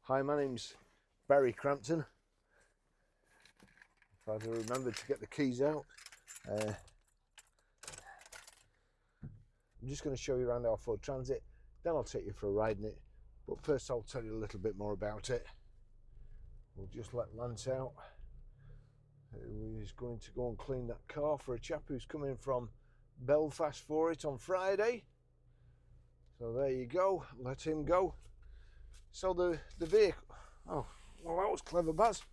Hi, my name's Barry Crampton. If I'd remembered to get the keys out. I'm just going to show you around our Ford Transit, then I'll take you for a ride in it. But first I'll tell you a little bit more about it. We'll just let Lance out, who is going to go and clean that car for a chap who's coming from Belfast for it on Friday. So there you go, let him go. So the vehicle, oh, well that was clever, Baz.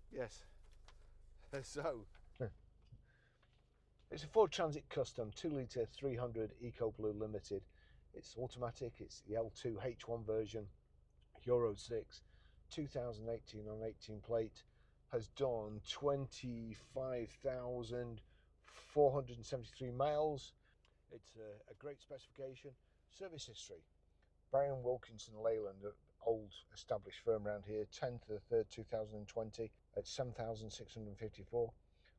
Yes, so it's a Ford Transit Custom 2-litre 300 EcoBlue Limited. It's automatic, it's the L2 H1 version, Euro 6, 2018 on 18 plate, has done 25,473 miles. It's a great specification. Service history: Barry & Wilkinson Leyland, an old established firm around here, 10th of the 3rd 2020 at 7,654.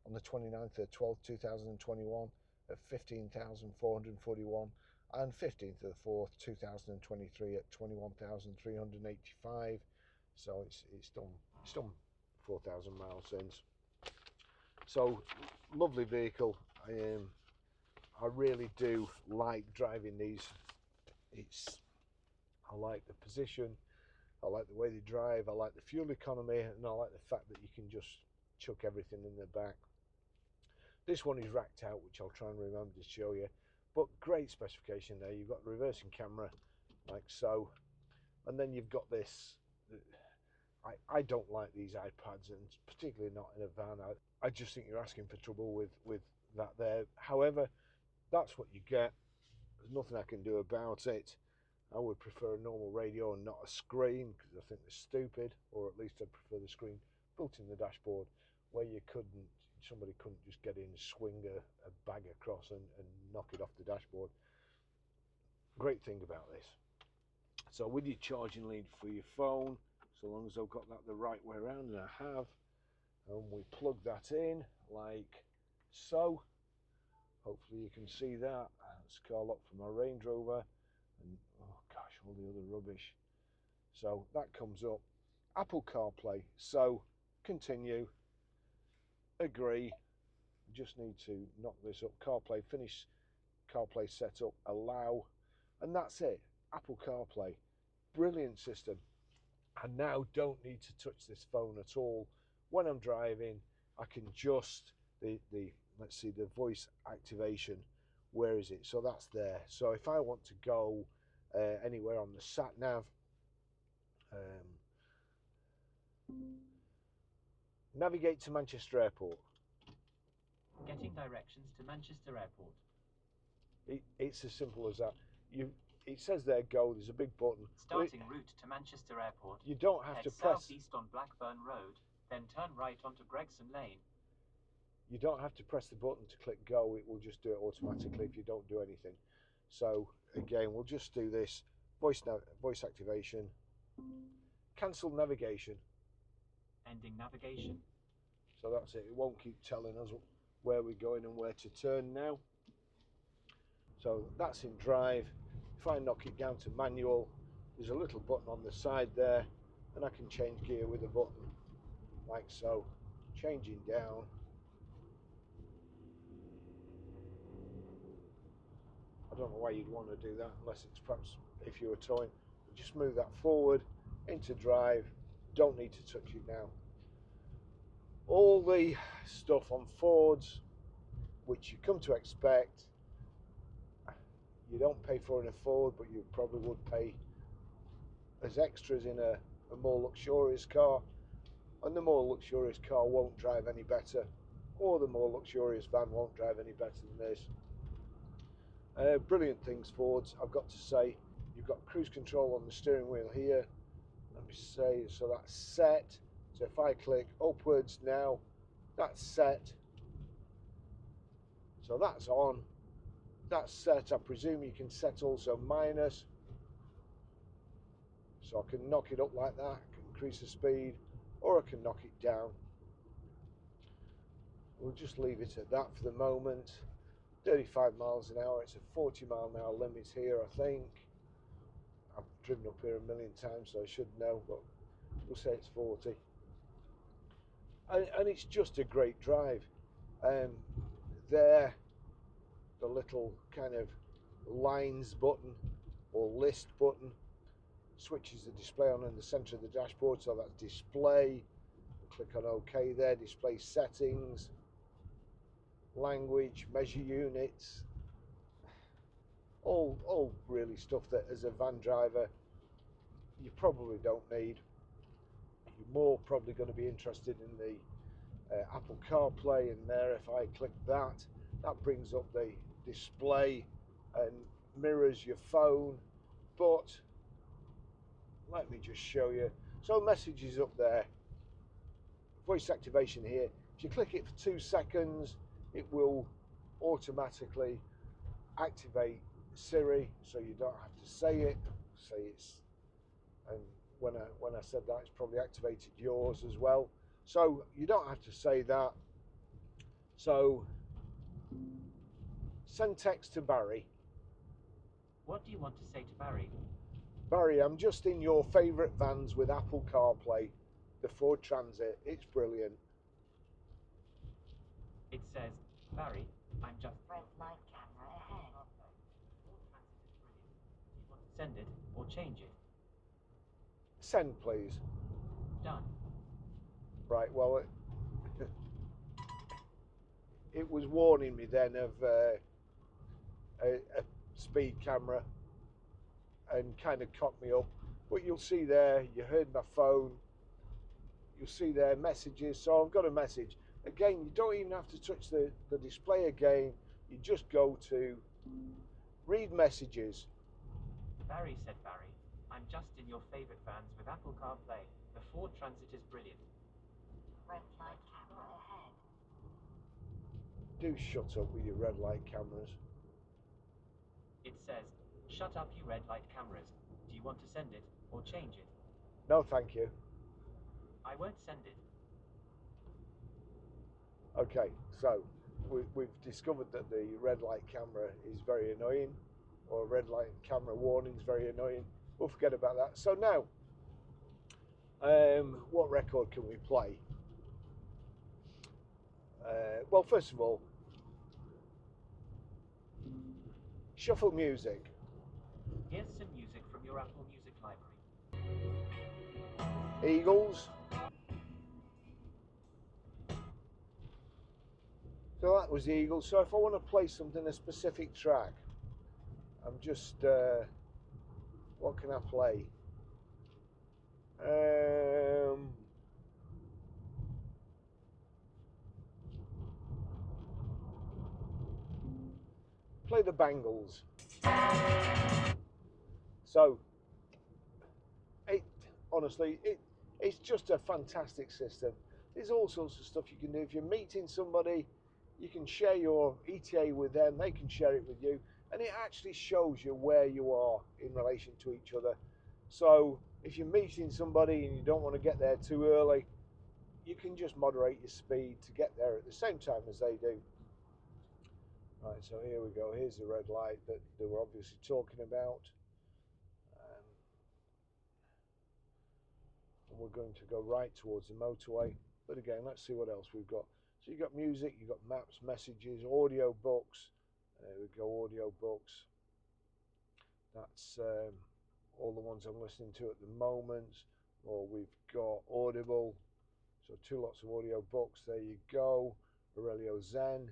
On the 29th of 12th 2021 at 15,441, and 15th of the 4th 2023 at 21,385. So it's done 4,000 miles since. So lovely vehicle. I really do like driving these. I like the position, I like the way they drive, I like the fuel economy, and I like the fact that you can just chuck everything in the back. This one is racked out, which I'll try and remember to show you, but great specification there. You've got the reversing camera like so, and then you've got this. I don't like these iPads, and particularly not in a van. I just think you're asking for trouble with that there. However, that's what you get. There's nothing I can do about it. I would prefer a normal radio and not a screen, because I think they're stupid, or at least I prefer the screen built in the dashboard, where somebody couldn't just get in, swing a bag across and knock it off the dashboard. Great thing about this. So with your charging lead for your phone, so long as I've got that the right way around, and I have, and we plug that in like so. Hopefully you can see that. It's car lock for my Range Rover, and oh gosh, all the other rubbish. So that comes up. Apple CarPlay, so continue, agree. Just need to knock this up. CarPlay, finish CarPlay setup, allow, and that's it. Apple CarPlay, brilliant system. I now don't need to touch this phone at all. When I'm driving, I can just let's see, the voice activation, where is it? So that's there. So if I want to go anywhere on the sat nav, navigate to Manchester Airport. Getting directions to Manchester Airport. It's as simple as that. It says there, go. There's a big button. Starting route to Manchester Airport. You don't have to press. Southeast on Blackburn Road, then turn right onto Gregson Lane. You don't have to press the button to click go. It will just do it automatically if you don't do anything. So again, we'll just do this voice activation. Cancel navigation. Ending navigation. So that's it. It won't keep telling us where we're going and where to turn now. So that's in drive. If I knock it down to manual, there's a little button on the side there, and I can change gear with a button like so. Changing down. I don't know why you'd want to do that unless it's perhaps if you were towing. Just move that forward into drive. Don't need to touch it now. All the stuff on Fords, which you come to expect, you don't pay for in a Ford, but you probably would pay as extras in a more luxurious car. And the more luxurious car won't drive any better, or the more luxurious van won't drive any better than this. Brilliant things, Fords, I've got to say. You've got cruise control on the steering wheel here. Let me say, so that's set. So if I click upwards now, that's set. So that's on. That's set. I presume you can set also minus. So I can knock it up like that, I can increase the speed, or I can knock it down. We'll just leave it at that for the moment. 35 miles an hour, it's a 40 mile an hour limit here, I think. I've driven up here a million times, so I should know, but we'll say it's 40. And it's just a great drive. There, the little kind of lines button or list button switches the display on in the center of the dashboard, so that's display. Click on OK there, display settings, language, measure units, all really stuff that as a van driver you probably don't need. You're more probably going to be interested in the Apple CarPlay, and there if I click that, that brings up the display and mirrors your phone. But let me just show you. So messages up there, voice activation here. If you click it for 2 seconds, it will automatically activate Siri, so you don't have to say it. Say it's, and when I said that, it's probably activated yours as well. So you don't have to say that. So send text to Barry. What do you want to say to Barry? Barry, I'm just in your favourite vans with Apple CarPlay, the Ford Transit. It's brilliant. It says, Barry, I'm just... Red light camera ahead. Send it or change it. Send, please. Done. Right, well, it was warning me then of a speed camera and kind of cocked me up. But you'll see there, you heard my phone, you'll see there messages. So I've got a message. Again, you don't even have to touch the display again. You just go to read messages. Barry said, Barry, I'm just in your favourite vans with Apple CarPlay. The Ford Transit is brilliant. Red light camera ahead. Do shut up with your red light cameras. It says, shut up you red light cameras. Do you want to send it or change it? No, thank you. I won't send it. Okay, so we've discovered that the red light camera is very annoying, or red light camera warning is very annoying. We'll forget about that. So now, what record can we play? Well, first of all, shuffle music. Here's some music from your Apple Music library. Eagles. So that was the Eagles. So if I want to play something, a specific track, I'm just, what can I play? Play the Bangles. So, honestly, it's just a fantastic system. There's all sorts of stuff you can do. If you're meeting somebody, you can share your ETA with them, they can share it with you, and it actually shows you where you are in relation to each other. So if you're meeting somebody and you don't want to get there too early, you can just moderate your speed to get there at the same time as they do. Right, so here we go. Here's the red light that they were obviously talking about. And we're going to go right towards the motorway. But again, let's see what else we've got. So you've got music, you've got maps, messages, audio books. There we go, audio books. That's all the ones I'm listening to at the moment. Or we've got Audible. So 2 lots of audio books. There you go. Aurelio Zen.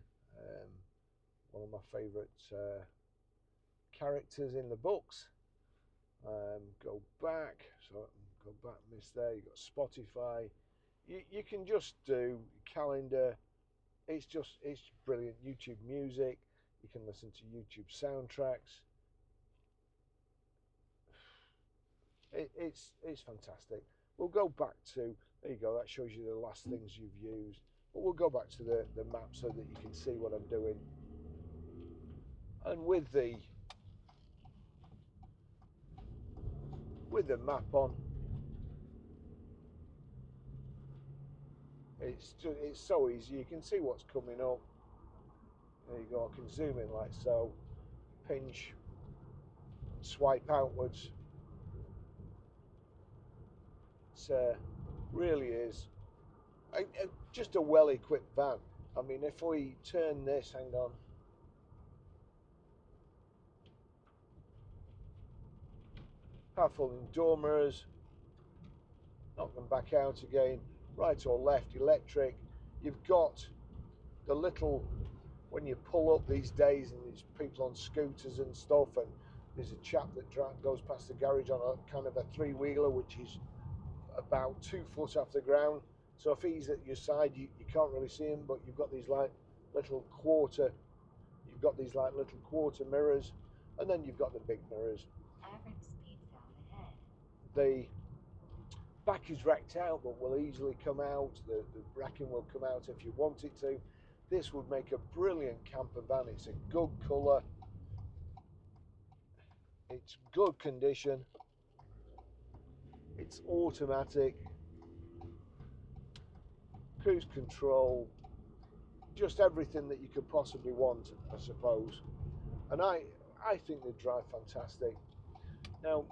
One of my favourite characters in the books. Go back. So go back, miss there. You've got Spotify. You can just do calendar. It's brilliant. YouTube Music. You can listen to YouTube soundtracks. It's fantastic. We'll go back to, there you go, that shows you the last things you've used. But we'll go back to the map so that you can see what I'm doing. And with the map on, it's so easy. You can see what's coming up. There you go. I can zoom in like so. Pinch, swipe outwards. really is just a well-equipped van. I mean, if we turn this, hang on. Half folding door mirrors, knock them back out again, right or left, electric. You've got the little, when you pull up these days and there's people on scooters and stuff, and there's a chap that goes past the garage on a kind of a three-wheeler which is about 2 foot off the ground. So if he's at your side, you can't really see him, but you've got these like little quarter mirrors, and then you've got the big mirrors. Average speed zone ahead. The back is racked out, but will easily come out. The racking will come out if you want it to. This would make a brilliant camper van. It's a good colour. It's good condition. It's automatic. Cruise control. Just everything that you could possibly want, I suppose. And I think they drive fantastic. Now,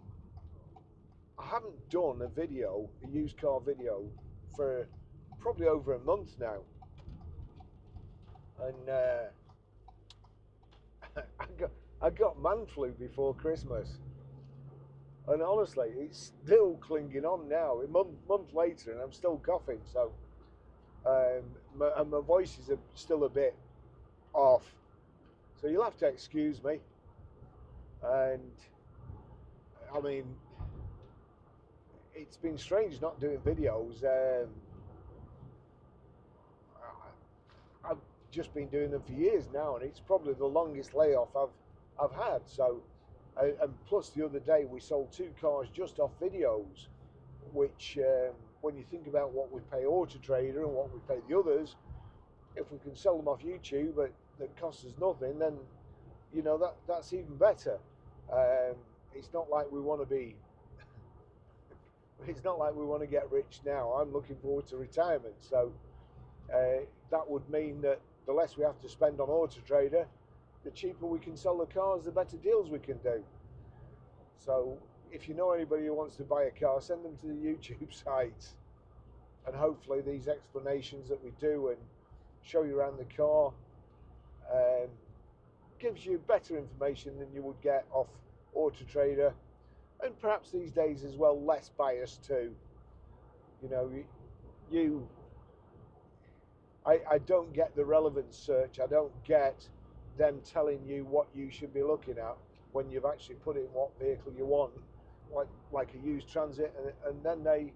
I haven't done a used car video, for probably over a month now. And I got man flu before Christmas, and honestly, it's still clinging on now. A month later, and I'm still coughing. So, my voice is still a bit off. So you'll have to excuse me. And I mean, it's been strange not doing videos. I've just been doing them for years now, and it's probably the longest layoff I've had. So, and plus the other day we sold 2 cars just off videos, which when you think about what we pay Auto Trader and what we pay the others, if we can sell them off YouTube, but that costs us nothing, then you know that's even better. It's not like we want to be. It's not like we want to get rich now. I'm looking forward to retirement, so that would mean that the less we have to spend on Auto Trader, the cheaper we can sell the cars, the better deals we can do. So if you know anybody who wants to buy a car, send them to the YouTube site, and hopefully these explanations that we do and show you around the car gives you better information than you would get off Auto Trader, and perhaps these days as well less biased too. You know, I don't get the relevance search. I don't get them telling you what you should be looking at when you've actually put in what vehicle you want, like a used Transit, and then they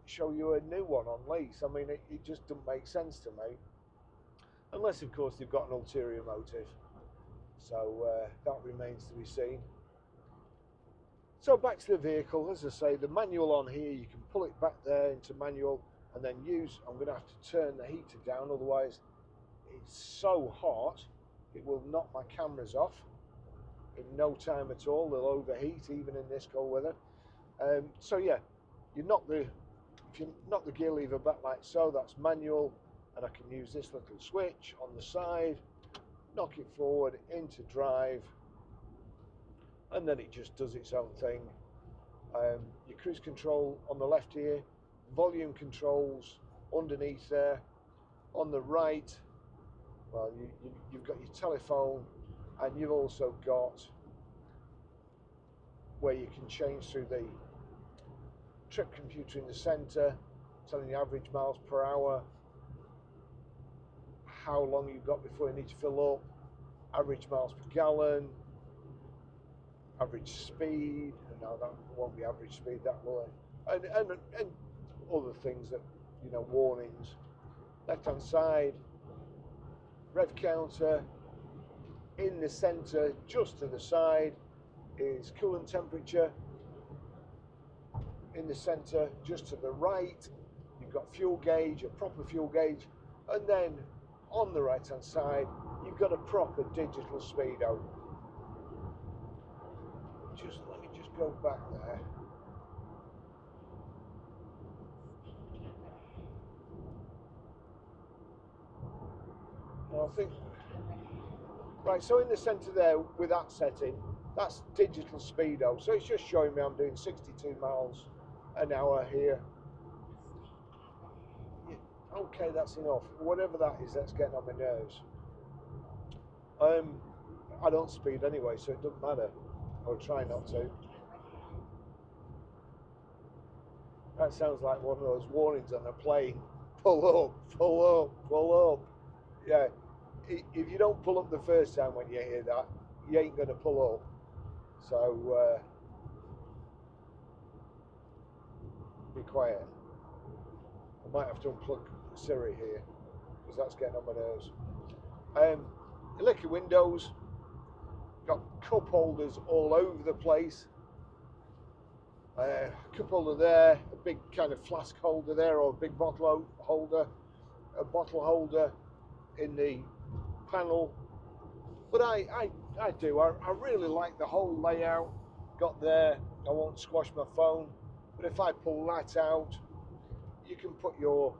show you a new one on lease. I mean, it just doesn't make sense to me, unless of course they've got an ulterior motive. So that remains to be seen. So back to the vehicle. As I say, the manual on here, you can pull it back there into manual, and then I'm going to have to turn the heater down, otherwise it's so hot it will knock my cameras off in no time at all. They'll overheat even in this cold weather. So yeah, if you knock the gear lever back like so, that's manual, and I can use this little switch on the side, knock it forward into drive, and then it just does its own thing. Your cruise control on the left here, volume controls underneath there. On the right, well, you've got your telephone, and you've also got where you can change through the trip computer in the centre, telling you average miles per hour, how long you've got before you need to fill up, average miles per gallon, average speed. No, that won't be average speed, that will, and other things that, you know, warnings. Left hand side, rev counter. In the centre, just to the side, is coolant temperature. In the centre, just to the right, you've got fuel gauge, a proper fuel gauge, and then on the right hand side, you've got a proper digital speedo. Let me just go back there. Well, I think, right, so in the centre there with that setting, that's digital speedo. So it's just showing me I'm doing 62 miles an hour here. Yeah, okay, that's enough. Whatever that is, that's getting on my nerves. I don't speed anyway, so it doesn't matter. I'll try not to. That sounds like one of those warnings on a plane. Pull up, pull up, pull up. Yeah, if you don't pull up the first time when you hear that, you ain't going to pull up. So be quiet. I might have to unplug Siri here because that's getting on my nerves. Electric windows, got cup holders all over the place. A cup holder there, a big kind of flask holder there, or a big bottle holder, a bottle holder in the panel. But I really like the whole layout. Got there, I won't squash my phone, but if I pull that out, you can put your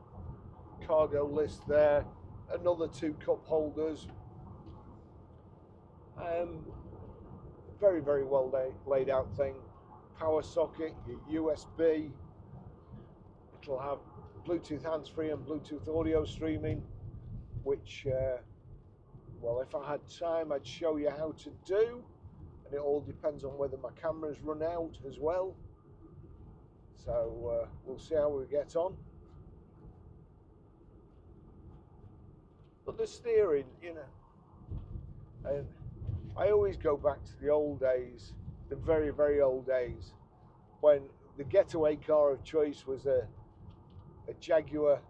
cargo list there, another 2 cup holders. Very, very well laid out thing. Power socket, your USB. It'll have Bluetooth hands-free and Bluetooth audio streaming, which, well, if I had time, I'd show you how to do. And it all depends on whether my cameras run out as well. So we'll see how we get on. But the steering, you know, I always go back to the old days, the very, very old days, when the getaway car of choice was a Jaguar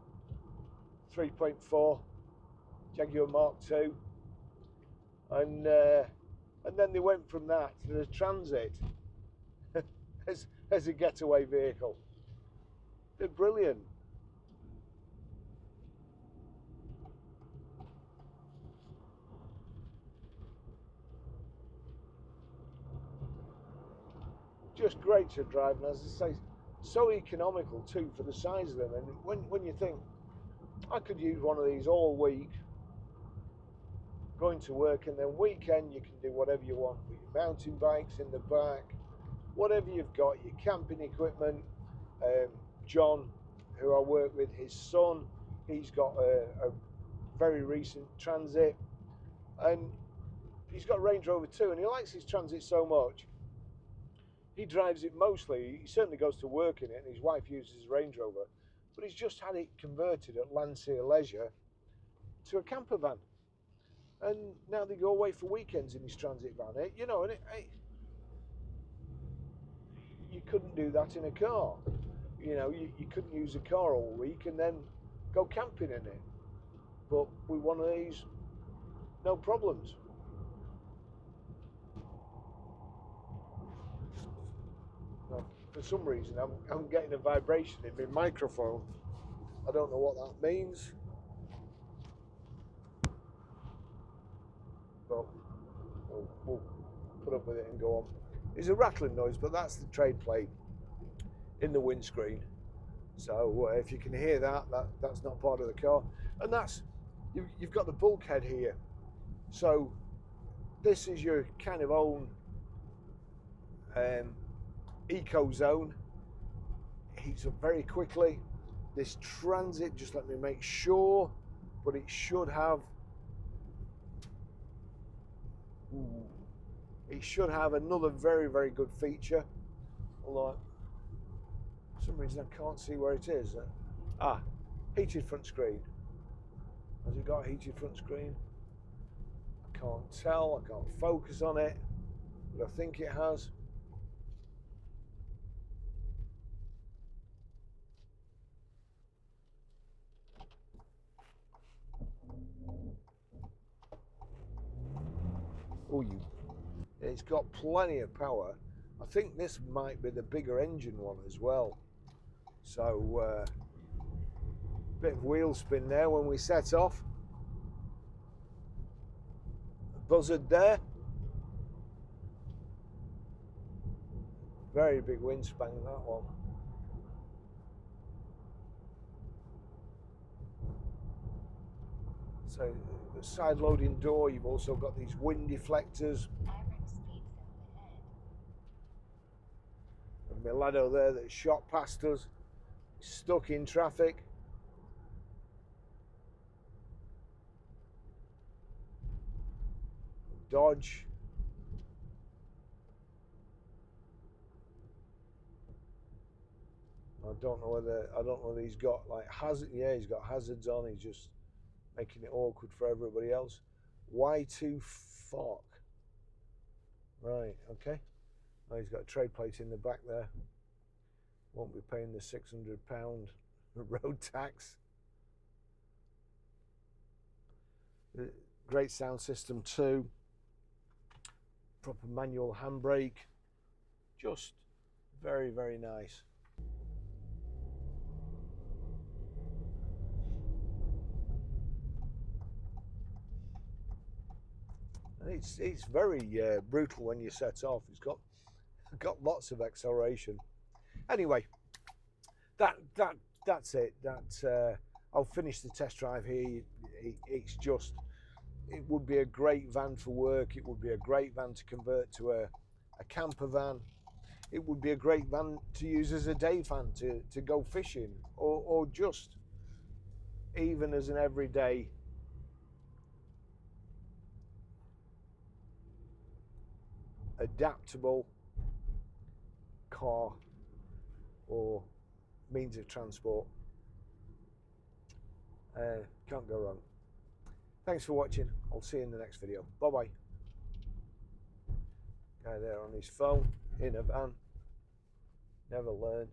3.4, Jaguar Mark II, and then they went from that to the Transit as a getaway vehicle. They're brilliant. Just great to drive, and as I say, so economical too for the size of them. And when you think, I could use one of these all week, going to work, and then weekend you can do whatever you want with your mountain bikes in the back, whatever you've got, your camping equipment. John, who I work with, his son, he's got a very recent Transit, and he's got a Range Rover too, and he likes his Transit so much. He drives it mostly. He certainly goes to work in it, and his wife uses his Range Rover. But he's just had it converted at Landseer Leisure to a camper van, and now they go away for weekends in his Transit van. You know, and you couldn't do that in a car. You know, you couldn't use a car all week and then go camping in it. But with one of these, no problems. Now, for some reason, I'm getting a vibration in my microphone. I don't know what that means. But we'll put up with it and go on. It's a rattling noise, but that's the trade plate in the windscreen. So if you can hear that, that's not part of the car. And that's, you've got the bulkhead here. So this is your kind of own eco zone. Heats up very quickly. This Transit, just let me make sure, but it should have, another very, very good feature. Although for some reason I can't see where it is. Heated front screen. Has it got a heated front screen? I can't tell, I can't focus on it, but I think it has. It's got plenty of power. I think this might be the bigger engine one as well. So bit of wheel spin there when we set off. Buzzard there. Very big windspan, that one. So the side loading door, you've also got these wind deflectors. Milado there that shot past us, stuck in traffic. Dodge. I don't know whether he's got like hazard. Yeah, he's got hazards on. He's just making it awkward for everybody else. Y2 Fork. Right. Okay. Oh, he's got a trade plate in the back there. Won't be paying the £600 road tax. Great sound system too. Proper manual handbrake. Just very, very nice. And it's very brutal when you set off. It's got lots of acceleration. Anyway, that's it. I'll finish the test drive here. It would be a great van for work. It would be a great van to convert to a camper van. It would be a great van to use as a day van to go fishing, or just even as an everyday adaptable car or means of transport. Can't go wrong. Thanks for watching. I'll see you in the next video. Bye bye. Guy there on his phone in a van. Never learn.